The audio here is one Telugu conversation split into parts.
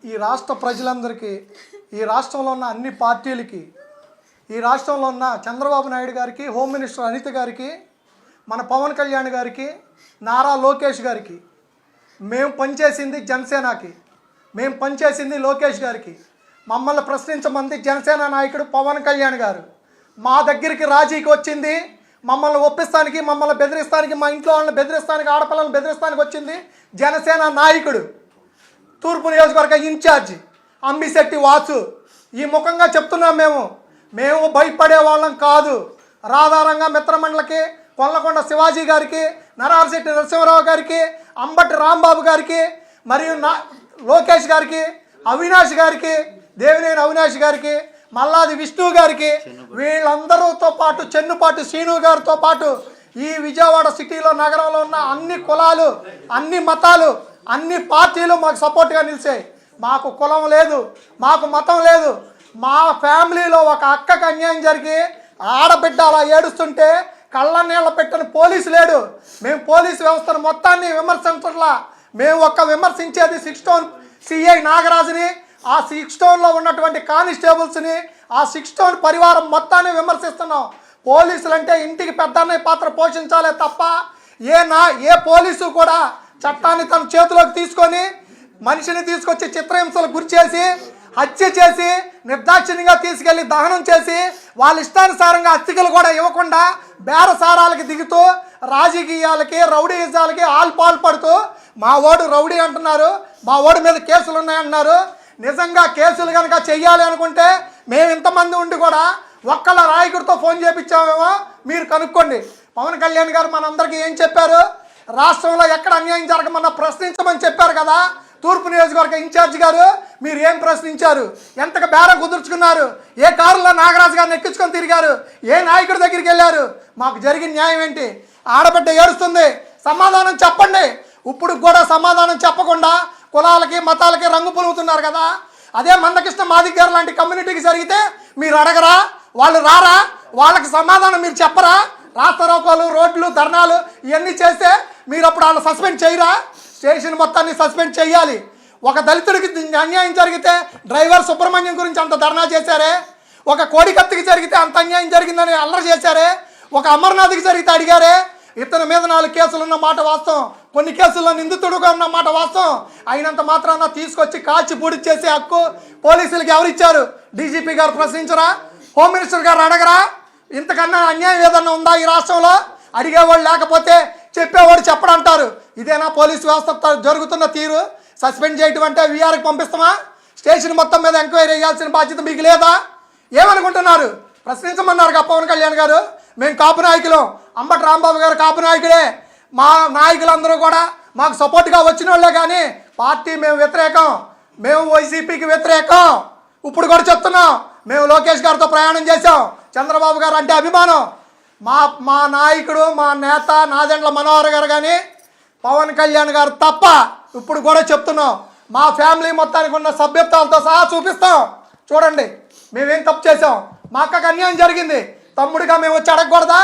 ఈ రాష్ట్ర ప్రజలందరికీ, ఈ రాష్ట్రంలో ఉన్న అన్ని పార్టీలకి, ఈ రాష్ట్రంలో ఉన్న చంద్రబాబు నాయుడు గారికి, హోమ్ మినిస్టర్ అనిత గారికి, మన పవన్ కళ్యాణ్ గారికి, నారా లోకేష్ గారికి, మేము పనిచేసింది జనసేనకి, మేము పనిచేసింది లోకేష్ గారికి, మమ్మల్ని ప్రశ్నించమంది జనసేన నాయకుడు పవన్ కళ్యాణ్ గారు. మా దగ్గరికి రాజీకి వచ్చింది, మమ్మల్ని ఒప్పిస్తానికి, మమ్మల్ని బెదిరిస్తానికి, మా ఇంట్లో వాళ్ళని బెదిరిస్తానికి, ఆడపిల్లలను బెదిరిస్తానికి వచ్చింది జనసేన నాయకుడు, తూర్పు నియోజకవర్గ ఇన్ఛార్జి అంబిశెట్టి వాసు. ఈ ముఖంగా చెప్తున్నాం, మేము భయపడే వాళ్ళం కాదు. రాధారంగా మిత్రమండలికి, కొల్లకొండ శివాజీ గారికి, నరహరిశెట్టి నరసింహరావు గారికి, అంబటి రాంబాబు గారికి, మరియు లోకేష్ గారికి, అవినాష్ గారికి, దేవినేని అవినాష్ గారికి, మల్లాది విష్ణు గారికి, వీళ్ళందరితో పాటు చెన్నుపాటి శ్రీను గారితో పాటు ఈ విజయవాడ సిటీలో, నగరంలో ఉన్న అన్ని కులాలు, అన్ని మతాలు, అన్ని పార్టీలు మాకు సపోర్ట్గా నిలిచాయి. మాకు కులం లేదు, మాకు మతం లేదు. మా ఫ్యామిలీలో ఒక అక్కకి అన్యాయం జరిగి ఆడబిడ్డ అలా ఏడుస్తుంటే కళ్ళ నీళ్ళ పెట్టని పోలీసు లేడు. మేము పోలీసు వ్యవస్థను మొత్తాన్ని విమర్శించట్లా. మేము విమర్శించేది 6 టౌన్ సిఐ నాగరాజుని, ఆ 6 టౌన్లో ఉన్నటువంటి కానిస్టేబుల్స్ని, ఆ 6 టౌన్ పరివారం మొత్తాన్ని విమర్శిస్తున్నాం. పోలీసులు అంటే ఇంటికి పెద్దన్నయ్య పాత్ర పోషించాలే తప్ప ఏ పోలీసు కూడా చట్టాన్ని తన చేతిలోకి తీసుకొని మనిషిని తీసుకొచ్చి చిత్రహింసలు గురి చేసి, హత్య చేసి, నిర్దాక్షిణ్యంగా తీసుకెళ్లి దహనం చేసి, వాళ్ళ ఇష్టానుసారంగా అతికలు కూడా ఇవ్వకుండా బేరసారాలకి దిగుతూ, రాజకీయాలకి, రౌడీయిజాలకి పాల్పడుతూ, మా ఓడు రౌడీ అంటున్నారు, మా ఓడి మీద కేసులు ఉన్నాయంటున్నారు. నిజంగా కేసులు కనుక చెయ్యాలి అనుకుంటే మేము ఇంతమంది ఉండి కూడా ఒక్కళ్ళ నాయకుడితో ఫోన్ చేయించామేమో మీరు కనుక్కోండి. పవన్ కళ్యాణ్ గారు మనందరికీ ఏం చెప్పారు? రాష్ట్రంలో ఎక్కడ అన్యాయం జరగమన్నా ప్రశ్నించమని చెప్పారు కదా. తూర్పు నియోజకవర్గ ఇన్ఛార్జి గారు మీరు ఏం ప్రశ్నించారు? ఎంతగా బేరం కుదుర్చుకున్నారు? ఏ కారులో నాగరాజు గారిని ఎక్కించుకొని తిరిగారు? ఏ నాయకుడి దగ్గరికి వెళ్ళారు? మాకు జరిగిన న్యాయం ఏంటి? ఆడబిడ్డ ఏడుస్తుంది, సమాధానం చెప్పండి. ఇప్పుడు కూడా సమాధానం చెప్పకుండా కులాలకి, మతాలకి రంగు పులుగుతున్నారు కదా. అదే మందకృష్ణ మాదిక్ గారు లాంటి కమ్యూనిటీకి జరిగితే మీరు అడగరా? వాళ్ళు రారా? వాళ్ళకి సమాధానం మీరు చెప్పరా? రాస్తారోకోలు, రోడ్లు, ధర్నాలు ఇవన్నీ చేస్తే మీరు అప్పుడు వాళ్ళు సస్పెండ్ చేయరా? స్టేషన్ మొత్తాన్ని సస్పెండ్ చేయాలి. ఒక దళితుడికి అన్యాయం జరిగితే డ్రైవర్ సుబ్రహ్మణ్యం గురించి అంత ధర్నా చేశారే, ఒక కోడికత్తికి జరిగితే అంత అన్యాయం జరిగిందని అల్లరి చేశారే, ఒక అమర్నాథ్కి జరిగితే అడిగారే. ఇతని మీద 4 కేసులు ఉన్న మాట వాస్తవం, కొన్ని కేసుల్లో నిందితుడుగా ఉన్న మాట వాస్తవం. అయినంత మాత్రాన తీసుకొచ్చి కాల్చి పూడి చేసే హక్కు పోలీసులకి ఎవరిచ్చారు? డీజీపీ గారు ప్రశ్నించరా? హోమ్ మినిస్టర్ గారు అడగరా? ఇంతకన్నా అన్యాయం ఏదన్నా ఉందా ఈ రాష్ట్రంలో? అడిగేవాళ్ళు లేకపోతే చెప్పేవాడు చెప్పడంటారు. ఇదేనా పోలీసు వ్యవస్థ జరుగుతున్న తీరు? సస్పెండ్ చేయటం అంటే వీఆర్కి పంపిస్తామా? స్టేషన్ మొత్తం మీద ఎంక్వైరీ చేయాల్సిన బాధ్యత మీకు లేదా? ఏమనుకుంటున్నారు? ప్రశ్నించమన్నారు పవన్ కళ్యాణ్ గారు. మేము కాపు నాయకులు, అంబటి రాంబాబు గారు కాపు నాయకుడే. మా నాయకులందరూ కూడా మాకు సపోర్ట్గా వచ్చిన వాళ్ళే, కానీ పార్టీ మేము వ్యతిరేకం, మేము వైసీపీకి వ్యతిరేకం. ఇప్పుడు కూడా చెప్తున్నాం, మేము లోకేష్ గారితో ప్రయాణం చేసాం, చంద్రబాబు గారు అంటే అభిమానం. మా నాయకుడు, మా నేత నాదెండ్ల మనోహర్ గారు కానీ పవన్ కళ్యాణ్ గారు తప్ప. ఇప్పుడు కూడా చెప్తున్నాం, మా ఫ్యామిలీ మొత్తానికి ఉన్న సభ్యత్వాలతో సహా చూపిస్తాం. చూడండి మేమేం తప్పు చేసాం. మా అక్కకి అన్యాయం జరిగింది, తమ్ముడిగా మేము వచ్చి అడగకూడదా?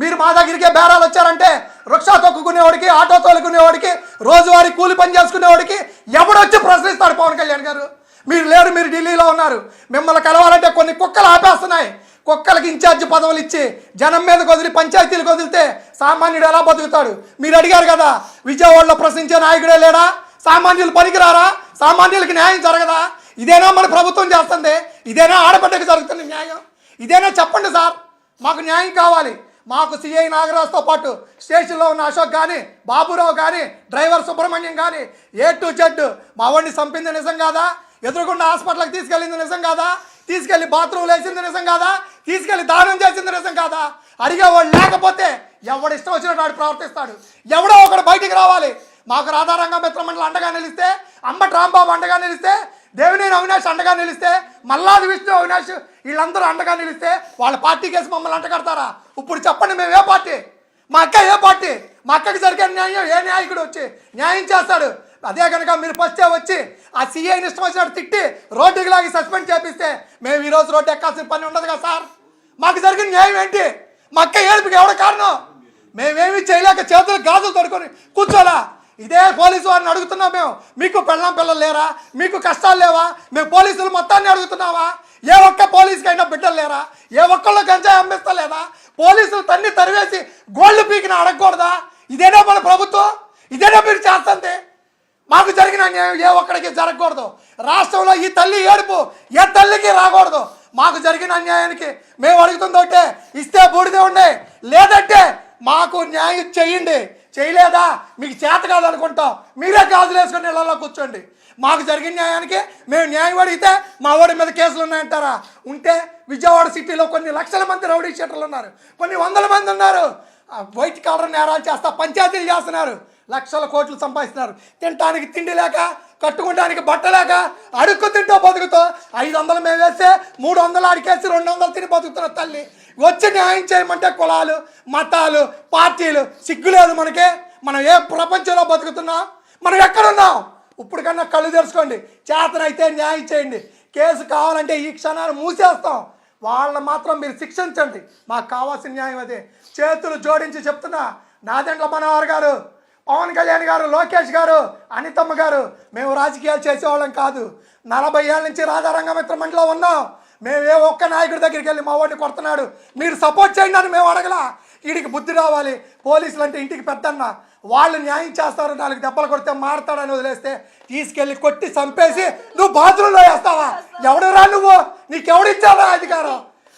మీరు మా దగ్గరికే బేరాలు వచ్చారంటే రిక్షా తొక్కుకునేవాడికి, ఆటో తోలుకునేవాడికి, రోజువారీ కూలి పని చేసుకునేవాడికి ఎవడొచ్చి ప్రశ్నిస్తాడు? పవన్ కళ్యాణ్ గారు మీరు లేరు, మీరు ఢిల్లీలో ఉన్నారు. మిమ్మల్ని కలవాలంటే కొన్ని కుక్కలు ఆపేస్తున్నాయి. కుక్కలకి ఇన్ఛార్జి పదవులు ఇచ్చి జనం మీదకి వదిలి పంచాయతీలకు వదిలితే సామాన్యుడు ఎలా బతుకుతాడు? మీరు అడిగారు కదా, విజయవాడలో ప్రశ్నించే నాయకుడే లేడా? సామాన్యులు పనికిరారా? సామాన్యులకి న్యాయం జరగదా? ఇదేనా మన ప్రభుత్వం చేస్తుంది? ఇదేనా ఆడబిడ్డకి జరుగుతున్న న్యాయం? ఇదేనా? చెప్పండి సార్, మాకు న్యాయం కావాలి. మాకు సిఐ నాగరాజుతో పాటు స్టేషన్లో ఉన్న అశోక్ కానీ, బాబురావు కానీ, డ్రైవర్ సుబ్రహ్మణ్యం కానీ A to Z మా వాడిని చంపింది నిజం కాదా? ఎదురుకుండా హాస్పిటల్కి తీసుకెళ్ళింది నిజం కాదా? తీసుకెళ్ళి బాత్రూమ్లు వేసింది నిజం కాదా? తీసుకెళ్ళి దానం చేసింది నిజం కాదా? అడిగేవాడు లేకపోతే ఎవడు ఇష్టం వచ్చినట్టు వాడు ప్రవర్తిస్తాడు. ఎవడో ఒకడు బయటికి రావాలి. మాకు రాధారంగ మిత్రమండలి అండగా నిలిస్తే, అంబటి రాంబాబు అండగా నిలిస్తే, దేవినేని అవినాష్ అండగా నిలిస్తే, మల్లాది విష్ణు అవినాష్ వీళ్ళందరూ అండగా నిలిస్తే వాళ్ళ పార్టీ కేసు మమ్మల్ని అంటగడతారా? ఇప్పుడు చెప్పండి, మేము ఏ పార్టీ? మా అక్క ఏ పార్టీ? మా అక్కకి జరిగే న్యాయం ఏ నాయకుడు వచ్చి న్యాయం చేస్తాడు? అదే కనుక మీరు ఫస్టే వచ్చి ఆ సీఐని ఇష్టం వచ్చినట్టు తిట్టి రోడ్డుకి లాగి సస్పెండ్ చేపిస్తే మేము ఈరోజు రోడ్డు ఎక్కాల్సిన పని ఉండదు కదా సార్. మాకు జరిగిన న్యాయం ఏంటి? మా అక్క ఏడుపుకి ఎవడ కారణం? మేమేమి చేయలేక చేతులు గాజులు తొడుకొని కూర్చోలా. ఇదే పోలీసు వారిని అడుగుతున్నాం మేము, మీకు పెళ్ళాం పిల్లలు లేరా, మీకు కష్టాలు లేవా, మేము పోలీసులు మొత్తాన్ని అడుగుతున్నావా? ఏ ఒక్క పోలీసుకైనా బిడ్డలు లేరా? ఏ ఒక్కళ్ళు గంజాయి అమ్మిస్తలేదా? పోలీసులు తన్ని తరివేసి గోల్డ్ పీకిన అడగకూడదా? ఇదేనా మన ప్రభుత్వం? ఇదేనా మీరు చేస్తుంది? మాకు జరిగిన అన్యాయం ఏ ఒక్కడికి జరగకూడదు. రాష్ట్రంలో ఈ తల్లి ఏడుపు ఏ తల్లికి రాకూడదు. మాకు జరిగిన అన్యాయానికి మేము అడుగుతుంది ఒకటే, ఇస్తే బూడిదే ఉండే, లేదంటే మాకు న్యాయం చేయండి. చేయలేదా మీకు చేత కాదనుకుంటాం, మీరే గాజులు వేసుకొని ఇళ్లలో కూర్చోండి. మాకు జరిగిన న్యాయానికి మేము న్యాయం అడిగితే మా వాడి మీద కేసులు ఉన్నాయంటారా? ఉంటే విజయవాడ సిటీలో కొన్ని లక్షల మంది రౌడీ షీటర్లు ఉన్నారు, కొన్ని వందల మంది ఉన్నారు. వైట్ కాలర్ నేరాలు చేస్తా పంచాయతీలు చేస్తున్నారు, లక్షల కోట్లు సంపాదిస్తున్నారు. తినటానికి తిండి లేక, కట్టుకోవడానికి బట్ట లేక, అడుక్కు తింటూ బతుకుతూ 500 మేము వేస్తే 300 అడికేసి 200 తిని బతుకుతున్న తల్లి వచ్చి న్యాయం చేయమంటే కులాలు, మతాలు, పార్టీలు సిగ్గులేదు మనకే? మనం ఏ ప్రపంచంలో బతుకుతున్నాం? మనం ఎక్కడున్నాం? ఇప్పుడు కన్నా కళ్ళు తెరుచుకోండి. చేతనైతే న్యాయం చేయండి. కేసు కావాలంటే ఈ క్షణాలు మూసేస్తాం. వాళ్ళని మాత్రం మీరు శిక్షించండి. మాకు కావాల్సిన న్యాయం అదే. చేతులు జోడించి చెప్తున్నా, నాదెండ్ల మనోహర్ గారు, పవన్ కళ్యాణ్ గారు, లోకేష్ గారు, అనితమ్మ గారు, మేము రాజకీయాలు చేసేవాళ్ళం కాదు. 40 ఏళ్ళ నుంచి రాధారంగమిత్ర మండలిలో ఉన్నాం. మేము ఏ ఒక్క నాయకుడి దగ్గరికి వెళ్ళి మా వాడిని కొడుతున్నాడు మీరు సపోర్ట్ చేయండి అని మేము అడగలా. వీడికి బుద్ధి రావాలి. పోలీసులు అంటే ఇంటికి పెద్దన్న, వాళ్ళు న్యాయం చేస్తారు. 4 దెబ్బలు కొడితే మారతాడని వదిలేస్తే తీసుకెళ్ళి కొట్టి చంపేసి నువ్వు బాత్రూంలో వేస్తావా? ఎవడురా నువ్వు? నీకెవడిచ్చావా అధికారం?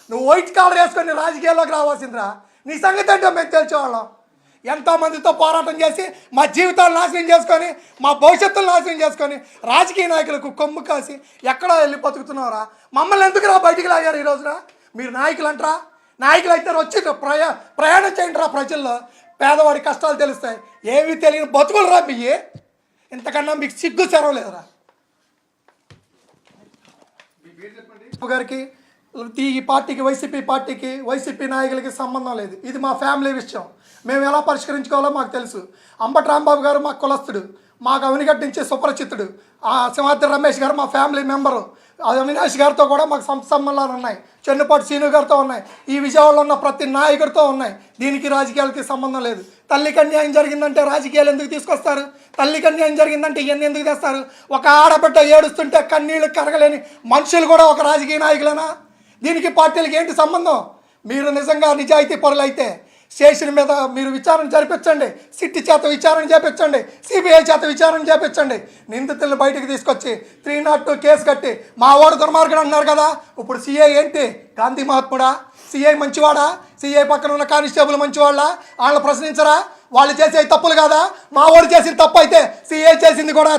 నువ్వు వైట్ కాలర్ వేసుకొని రాజకీయాల్లోకి రావాల్సిందిరా. నీ సంగతి అంటే మేము తెలిసేవాళ్ళం. ఎంతోమందితో పోరాటం చేసి మా జీవితాలు నాశనం చేసుకొని, మా భవిష్యత్తులు నాశనం చేసుకొని, రాజకీయ నాయకులకు కొమ్ము కాసి ఎక్కడో వెళ్ళి బతుకుతున్నారా? మమ్మల్ని ఎందుకురా బయటికి లాగారు ఈ రోజున? మీరు నాయకులు అంటారా? నాయకులు అయితే వచ్చి ప్రయాణం చేయండి రా ప్రజల్లో. పేదవాడి కష్టాలు తెలుస్తాయి. ఏమీ తెలియని బతుకులు రా మీవి. ఇంతకన్నా మీకు సిగ్గు సెరవ లేదురా. గారికి ఈ పార్టీకి, వైసీపీ నాయకులకి సంబంధం లేదు. ఇది మా ఫ్యామిలీ విషయం. మేము ఎలా పరిష్కరించుకోవాలో మాకు తెలుసు. అంబటి రాంబాబు గారు మా కులస్తుడు, మాకు అవినిగడ్డ నుంచి సుపరిచితుడు. సింహాద్రి రమేష్ గారు మా ఫ్యామిలీ మెంబరు. అవినాష్ గారితో కూడా మాకు సంబంధాలు ఉన్నాయి. చెన్నుపాటి సీను గారితో ఉన్నాయి. ఈ విజయవాడలో ఉన్న ప్రతి నాయకుడితో ఉన్నాయి. దీనికి రాజకీయాలకి సంబంధం లేదు. తల్లికి అన్యాయం జరిగిందంటే రాజకీయాలు ఎందుకు తీసుకొస్తారు? తల్లికి అన్యాయం జరిగిందంటే ఇవన్నీ ఎందుకు తెస్తారు? ఒక ఆడబిడ్డ ఏడుస్తుంటే కన్నీళ్ళు కరగలేని మనుషులు కూడా ఒక రాజకీయ నాయకులేనా? దీనికి పార్టీలకి ఏంటి సంబంధం? మీరు నిజంగా నిజాయితీ పరులైతే స్టేషన్ మీద మీరు విచారణ జరిపించండి. సిట్టి చేత విచారణ చేపించండి, సిబిఐ చేత విచారణ చేపించండి. నిందితులను బయటకు తీసుకొచ్చి 302 కేసు కట్టి మా వాడు దుర్మార్గుడు అన్నారు కదా. ఇప్పుడు సిఐ ఏంటి? గాంధీ మహాత్ముడా? సిఐ మంచివాడా? సిఐ పక్కన ఉన్న కానిస్టేబుల్ మంచివాళ్ళ? వాళ్ళని ప్రశ్నించరా? వాళ్ళు చేసే తప్పులు కాదా? మా వాడు చేసిన తప్పు అయితే సిఐ చేసింది కూడా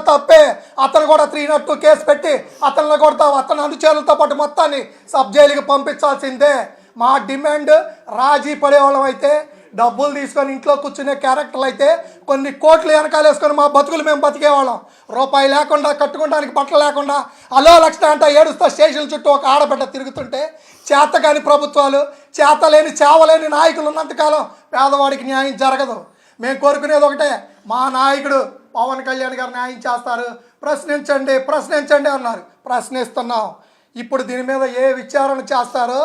తప్పే. అతను కూడా 302 కేసు పెట్టి అతను కొడతా, అతను అనుచరులతో పాటు మొత్తాన్ని సబ్ జైలుకి పంపించాల్సిందే. మా డిమాండ్ రాజీ పడేవాళ్ళం అయితే, డబ్బులు తీసుకొని ఇంట్లో కూర్చునే క్యారెక్టర్లు అయితే కొన్ని కోట్లు వెనకాల వేసుకొని మా బతుకులు మేము బతికేవాళ్ళం. రూపాయి లేకుండా, కట్టుకోవడానికి బట్టలు లేకుండా, అలో లక్షణ అంట ఏడుస్తా స్టేషన్ చుట్టూ ఒక ఆడబిడ్డ తిరుగుతుంటే, చేతకాని ప్రభుత్వాలు, చేతలేని చావలేని నాయకులు ఉన్నంతకాలం పేదవాడికి న్యాయం జరగదు. మేము కోరుకునేది ఒకటే, మా నాయకుడు పవన్ కళ్యాణ్ గారు న్యాయం చేస్తారు. ప్రశ్నించండి అన్నారు. ప్రశ్నిస్తున్నాం. ఇప్పుడు దీని మీద ఏ విచారణ చేస్తారో,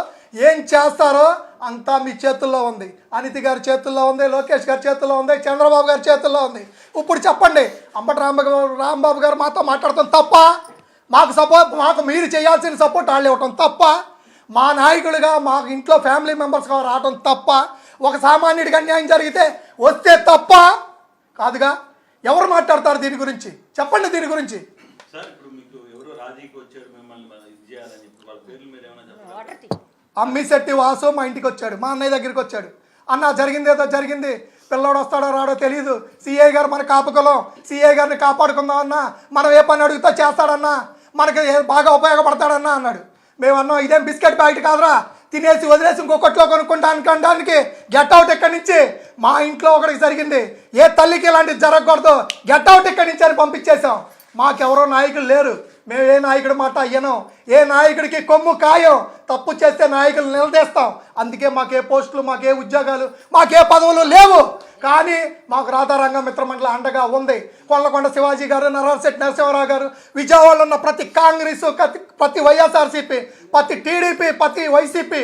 ఏం చేస్తారో అంతా మీ చేతుల్లో ఉంది. అనితి గారి చేతుల్లో ఉంది, లోకేష్ గారి చేతుల్లో ఉంది, చంద్రబాబు గారి చేతుల్లో ఉంది. ఇప్పుడు చెప్పండి, అంబటి రాంబాబు గారు మాతో మాట్లాడటం తప్ప? మాకు మీరు చేయాల్సిన సపోర్ట్ వాళ్ళు ఇవ్వటం తప్ప? మా నాయకులుగా మా ఇంట్లో ఫ్యామిలీ మెంబర్స్గా రావటం తప్ప? ఒక సామాన్యుడికి అన్యాయం జరిగితే వస్తే తప్ప? కాదుగా. ఎవరు మాట్లాడతారు దీని గురించి? చెప్పండి దీని గురించి. అమ్మిశెట్టి వాసు మా ఇంటికి వచ్చాడు, మా అన్నయ్య దగ్గరికి వచ్చాడు. అన్న జరిగింది ఏదో జరిగింది, పిల్లోడు వస్తాడో రాడో తెలియదు, సిఐ గారు మన కాపుకులం, సిఐ గారిని కాపాడుకుందాం అన్నా, మనం ఏ పని అడుగుతా చేస్తాడన్నా, మనకి బాగా ఉపయోగపడతాడన్నా అన్నాడు. మేము అన్నాం ఇదేం బిస్కెట్ ప్యాకెట్ కాదురా, తినేసి వదిలేసి ఇంకో కొట్లో కొనుక్కుంటానికి గెట్ అవుట్ ఇక్కడి నుంచి. మా ఇంట్లో ఒకటికి జరిగింది, ఏ తల్లికి ఇలాంటిది జరగకూడదు, గెట్ అవుట్ ఇక్కడి నుంచి అని పంపించేసాం. మాకెవరో నాయకులు లేరు, మేము ఏ నాయకుడి మాట అయ్యను, ఏ నాయకుడికి కొమ్ము ఖాయం. తప్పు చేస్తే నాయకులు నిలదీస్తాం. అందుకే మాకే పోస్టులు, మాకే ఉద్యోగాలు, మాకే పదవులు లేవు. కానీ మాకు రాధారంగ మిత్రమండలి అండగా ఉంది. కొల్లకొండ శివాజీ గారు, నరశెట్టి నరసింహారావు గారు, విజయవాడలో ఉన్న ప్రతి కాంగ్రెస్, ప్రతి వైఎస్ఆర్సీపీ, ప్రతి టీడీపీ, ప్రతి వైసీపీ,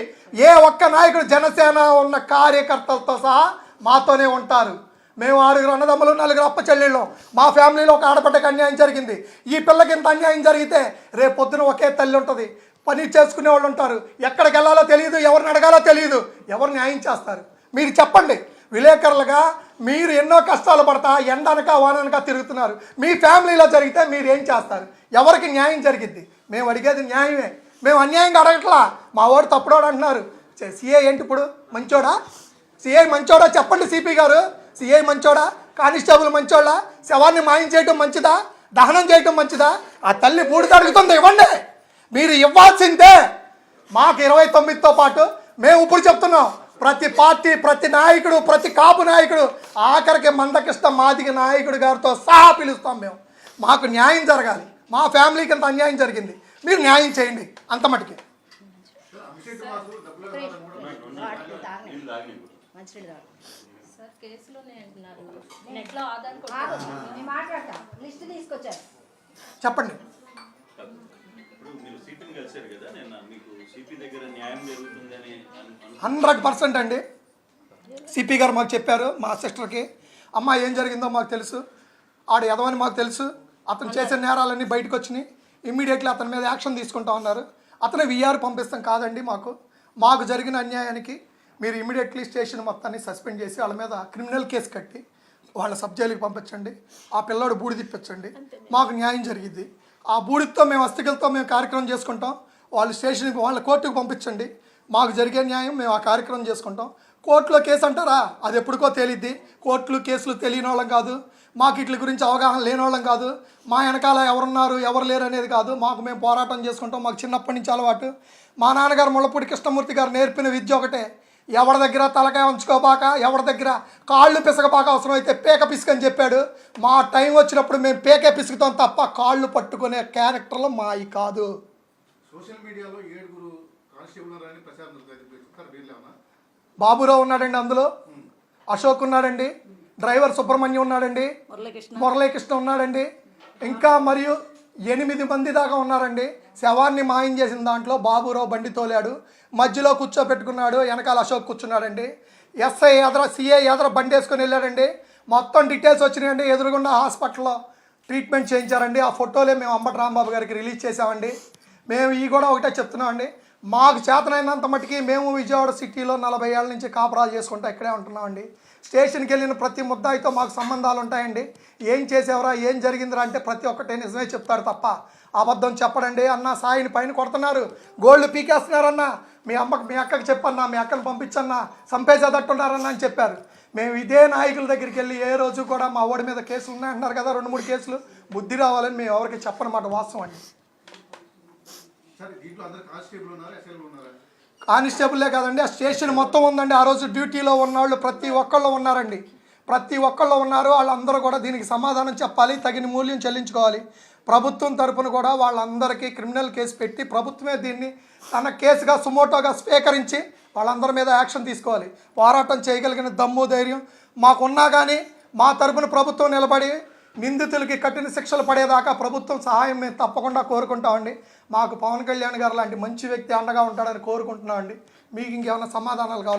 ఏ ఒక్క నాయకుడు, జనసేన ఉన్న కార్యకర్తలతో సహా మాతోనే ఉంటారు. మేము 6 అన్నదమ్ములు 4 అప్ప చెల్లెళ్ళు. మా ఫ్యామిలీలో ఒక ఆడపడ్డకి అన్యాయం జరిగింది. ఈ పిల్లకి ఇంత అన్యాయం జరిగితే రేపు పొద్దున ఒకే తల్లి ఉంటుంది, పని చేసుకునే వాళ్ళు ఉంటారు. ఎక్కడికి వెళ్ళాలో తెలియదు, ఎవరిని అడగాలో తెలియదు, ఎవరు న్యాయం చేస్తారు? మీరు చెప్పండి. విలేకరులుగా మీరు ఎన్నో కష్టాలు పడతా ఎండనక వాననక తిరుగుతున్నారు. మీ ఫ్యామిలీలో జరిగితే మీరు ఏం చేస్తారు? ఎవరికి న్యాయం జరిగిద్ది? మేము అడిగేది న్యాయమే, మేము అన్యాయంగా అడగట్లా. మా వాడు తప్పుడోడు అంటున్నారు. సిఐ ఏంటి ఇప్పుడు మంచోడా? సిఐ మంచోడా చెప్పండి. సిపి గారు, సిఐ మంచోడా? కానిస్టేబుల్ మంచోడా? శవాన్ని మాయం చేయడం మంచిదా? దహనం చేయడం మంచిదా? ఆ తల్లి బూడిద అడుగుతుంది, ఇవ్వండి. మీరు ఇవ్వాల్సిందే. మాకు 29తో పాటు మేము ఇప్పుడు చెప్తున్నాం, ప్రతి పార్టీ, ప్రతి నాయకుడు, ప్రతి కాపు నాయకుడు, ఆఖరికి మందకృష్ణ మాదిగ నాయకుడు గారితో సహా పిలుస్తాం మేము. మాకు న్యాయం జరగాలి. మా ఫ్యామిలీకి ఇంత అన్యాయం జరిగింది, మీరు న్యాయం చేయండి అంత మటుకి. చెప్పండి. 100% అండి. సిపి గారు మాకు చెప్పారు, మా సిస్టర్కి, అమ్మ ఏం జరిగిందో మాకు తెలుసు, ఆడు ఎదవని మాకు తెలుసు, అతను చేసే నేరాలన్నీ బయటకు వచ్చినాయి, ఇమ్మీడియట్లీ అతని మీద యాక్షన్ తీసుకుంటా ఉన్నారు. అతను విఆర్ పంపిస్తాం కాదండి. మాకు జరిగిన అన్యాయానికి మీరు ఇమ్మీడియట్లీ స్టేషన్ మొత్తాన్ని సస్పెండ్ చేసి వాళ్ళ మీద క్రిమినల్ కేసు కట్టి వాళ్ళ సబ్ జైలుకి పంపించండి. ఆ పిల్లోడు బూడి తిప్పించండి, మాకు న్యాయం జరిగిద్ది. ఆ బూడితో మేము అస్థికలతో మేము కార్యక్రమం చేసుకుంటాం. వాళ్ళు స్టేషన్కి, వాళ్ళ కోర్టుకు పంపించండి. మాకు జరిగే న్యాయం మేము ఆ కార్యక్రమం చేసుకుంటాం. కోర్టులో కేసు అంటారా? అది ఎప్పటికో తేలిద్ది. కోర్టులు కేసులు తెలియని వాళ్ళం కాదు, మాకు వీటి గురించి అవగాహన లేని వాళ్ళం కాదు. మా వెనకాల ఎవరున్నారు ఎవరు లేరు అనేది కాదు, మేము పోరాటం చేసుకుంటాం. మాకు చిన్నప్పటి నుంచి అలవాటు. మా నాన్నగారు ముళ్ళపూడి కృష్ణమూర్తి గారు నేర్పిన విద్య ఒకటే, ఎవరి దగ్గర తలకాయ ఉంచుకోబాక, ఎవరి దగ్గర కాళ్ళు పిసకబాక, అవసరం అయితే పేక పిసుకని చెప్పాడు. మా టైం వచ్చినప్పుడు మేము పేకే పిసుకుతాం తప్ప కాళ్ళు పట్టుకునే క్యారెక్టర్లు మావి కాదు. సోషల్ మీడియాలో 7 కానిస్టేబుల్ అని ప్రచారం బాబురావు ఉన్నాడండి, అందులో అశోక్ ఉన్నాడండి, డ్రైవర్ సుబ్రహ్మణ్యం ఉన్నాడండి, మురళీకృష్ణ ఉన్నాడండి, ఇంకా మరియు 8 మంది దాకా ఉన్నారండి. శవాన్ని మాయం చేసిన దాంట్లో బాబురావు బండి తోలాడు, మధ్యలో కూర్చోపెట్టుకున్నాడు, వెనకాల అశోక్ కూర్చున్నాడండి. ఎస్ఐ ఎదర, సిఐ ఎదర బండి వేసుకొని వెళ్ళాడండి. మొత్తం డీటెయిల్స్ వచ్చినాయండి. ఎదురుగుండా హాస్పిటల్లో ట్రీట్మెంట్ చేయించారండి. ఆ ఫోటోలే మేము అంబటి రాంబాబు గారికి రిలీజ్ చేసామండి. మేము ఈ కూడా ఒకటే చెప్తున్నామండి, మాకు చేతనైనంత మట్టుకి మేము విజయవాడ సిటీలో 40 ఏళ్ళ నుంచి కాపురాలు చేసుకుంటూ ఇక్కడే ఉంటున్నామండి. స్టేషన్కి వెళ్ళిన ప్రతి ముద్దాయితో మాకు సంబంధాలు ఉంటాయండి. ఏం చేసేవరా, ఏం జరిగిందిరా అంటే ప్రతి ఒక్కటే నిజమే చెప్తాడు తప్ప అబద్ధం చెప్పడండి. అన్న సాయిని పైన కొడుతున్నారు, గోల్డ్ పీకేస్తున్నారన్న, మీ అక్కకి చెప్పన్నా, మీ అక్కను పంపించన్నా, చంపేసేదట్టున్నారన్న అని చెప్పారు. మేము ఇదే నాయకుల దగ్గరికి వెళ్ళి ఏ రోజు కూడా మా ఓడి మీద కేసులు ఉన్నాయంటున్నారు కదా, 2-3 కేసులు, బుద్ధి రావాలని మేము ఎవరికి చెప్పనమాట, వాస్తవం అండి. కానిస్టేబుల్లే కాదండి, ఆ స్టేషన్ మొత్తం ఉందండి. ఆ రోజు డ్యూటీలో ఉన్నవాళ్ళు ప్రతి ఒక్కళ్ళు ఉన్నారండి, ప్రతి ఒక్కళ్ళు ఉన్నారు. వాళ్ళందరూ కూడా దీనికి సమాధానం చెప్పాలి, తగిన మూల్యం చెల్లించుకోవాలి. ప్రభుత్వం తరపున కూడా వాళ్ళందరికీ క్రిమినల్ కేసు పెట్టి ప్రభుత్వమే దీన్ని తన కేసుగా సుమోటోగా స్వీకరించి వాళ్ళందరి మీద యాక్షన్ తీసుకోవాలి. పోరాటం చేయగలిగిన దమ్ము ధైర్యం మాకున్నా కానీ మా తరపున ప్రభుత్వం నిలబడి నిందితులకి కఠిన శిక్షలు పడేదాకా ప్రభుత్వం సహాయం మేము తప్పకుండా కోరుకుంటామండి. మాకు పవన్ కళ్యాణ్ గారు లాంటి మంచి వ్యక్తి అండగా ఉంటాడని కోరుకుంటున్నామండి. మీకు ఇంకేమైనా సమాధానాలు కావాలి?